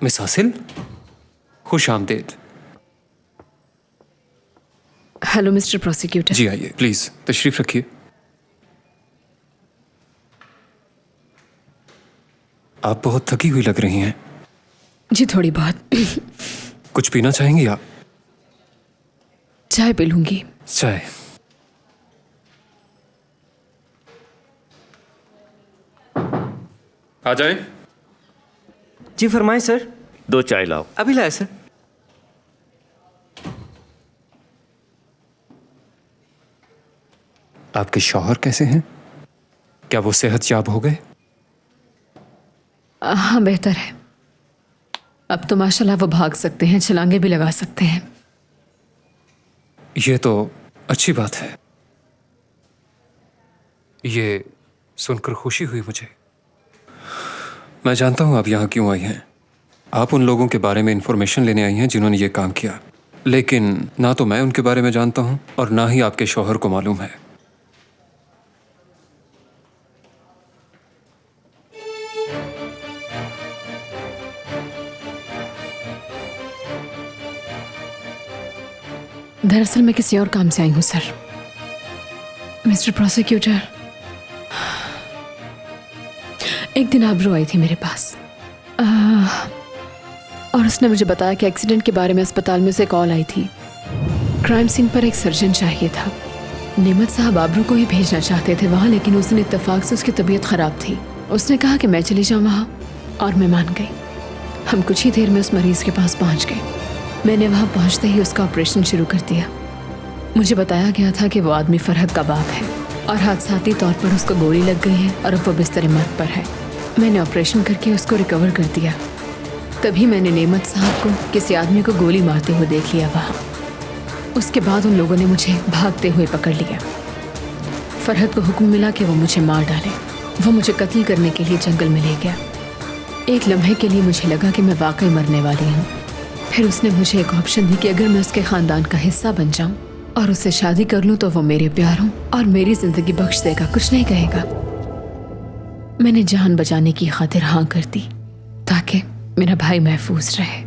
Miss हासिल, खुश आमदीद। Hello mister prosecutor. जी आइए, प्लीज तशरीफ रखिए। आप बहुत थकी हुई लग रही हैं। जी थोड़ी बहुत। कुछ पीना चाहेंगी आप? चाय पी लूंगी। चाय। आ जाएं। जी फरमाएं सर। 2 चाय लाओ। अभी लाया सर। आपके शौहर कैसे हैं? क्या वो सेहतयाब हो गए? हाँ बेहतर है। अब तो माशाल्लाह वो भाग सकते हैं, छलांगे भी लगा सकते हैं। ये तो अच्छी बात है। ये सुनकर खुशी हुई मुझे। मैं जानता हूं आप यहां क्यों आई हैं। आप उन लोगों के बारे में इंफॉर्मेशन लेने आई हैं जिन्होंने ये काम किया, लेकिन ना तो मैं उनके बारे में जानता हूं और ना ही आपके शौहर को मालूम है। दरअसल मैं किसी और काम से आई हूँ सर। मिस्टर प्रोसिक्यूटर, एक दिन आबरू आई थी मेरे पास और उसने मुझे बताया कि एक्सीडेंट के बारे में अस्पताल में उसे कॉल आई थी। क्राइम सीन पर एक सर्जन चाहिए था। नेमत साहब आबरू को ही भेजना चाहते थे वहाँ, लेकिन उस दिन इत्तेफाक से उसकी तबीयत ख़राब थी। उसने कहा कि मैं चली जाऊँ वहाँ और मैं मान गई। हम कुछ ही देर में उस मरीज़ के पास पहुँच गए। मैंने वहाँ पहुँचते ही उसका ऑपरेशन शुरू कर दिया। मुझे बताया गया था कि वो आदमी फरहत का बाप है और हादसाती तौर पर उसको गोली लग गई है और अब वो बिस्तर मौत पर है। मैंने ऑपरेशन करके उसको रिकवर कर दिया। तभी मैंने नेमत साहब को किसी आदमी को गोली मारते हुए देख लिया वहाँ। उसके बाद उन लोगों ने मुझे भागते हुए पकड़ लिया। फरहत को हुक्म मिला कि वो मुझे मार डाले। वो मुझे कत्ल करने के लिए जंगल में ले गया। एक लम्हे के लिए मुझे लगा कि मैं वाकई मरने वाली हूँ। फिर उसने मुझे एक ऑप्शन दी कि अगर मैं उसके खानदान का हिस्सा बन जाऊं और उससे शादी कर लूं तो वो मेरे प्यार हों और मेरी जिंदगी बख्श देगा, कुछ नहीं कहेगा। मैंने जान बचाने की खातिर हाँ कर दी ताकि मेरा भाई महफूज रहे।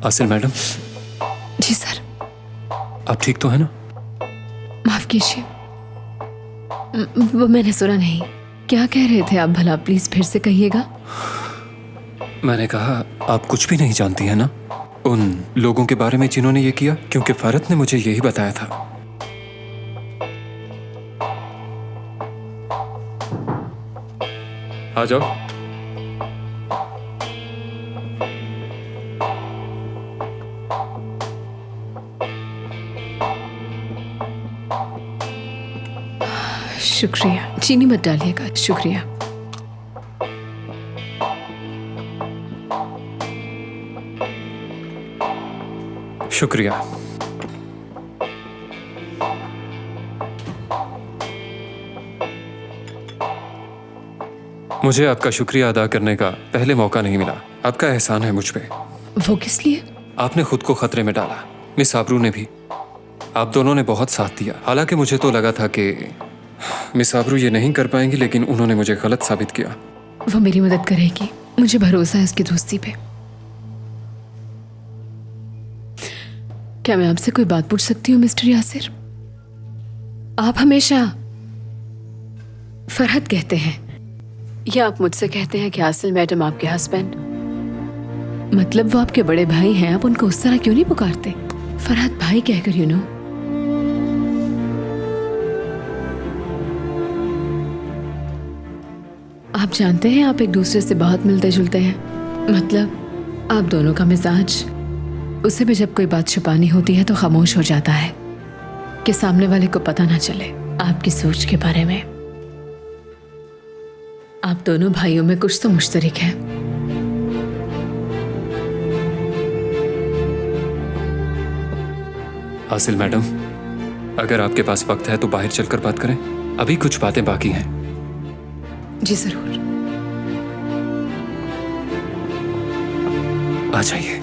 आसिल मैडम। जी सर। आप ठीक तो है ना? माफ कीजिए, वो मैंने सुना नहीं। क्या कह रहे थे आप भला? प्लीज फिर से कहिएगा। मैंने कहा आप कुछ भी नहीं जानती है ना उन लोगों के बारे में जिन्होंने ये किया, क्योंकि फरहत ने मुझे यही बताया था। आ जाओ। शुक्रिया। चीनी मत डालिएगा। शुक्रिया। शुक्रिया। मुझे आपका शुक्रिया अदा करने का पहले मौका नहीं मिला। आपका एहसान है मुझ पे। वो किस लिए? आपने खुद को खतरे में डाला, मिस आबरू ने भी। आप दोनों ने बहुत साथ दिया। हालांकि मुझे तो लगा था कि मिस आबरू ये नहीं कर पाएंगी, लेकिन उन्होंने मुझे गलत साबित किया। वो मेरी मदद करेगी, मुझे भरोसा है उसकी दोस्ती पे। क्या मैं आपसे कोई बात पूछ सकती हूँ मिस्टर यासिर? आप हमेशा फरहत कहते हैं या आप मुझसे कहते हैं कि आसिल मैडम आपके हस्बैंड, मतलब वो आपके बड़े भाई हैं, आप उनको उस तरह क्यों नहीं पुकारते? फरहत भाई कहकर, यू नो। आप जानते हैं आप एक दूसरे से बहुत मिलते जुलते हैं। मतलब आप दोनों का मिजाज, उसे भी जब कोई बात छुपानी होती है तो खामोश हो जाता है कि सामने वाले को पता ना चले आपकी सोच के बारे में। आप दोनों भाइयों में कुछ तो मुश्तरक है। आसिल मैडम, अगर आपके पास वक्त है तो बाहर चलकर बात करें। अभी कुछ बातें बाकी हैं। जी जरूर। आ जाइए।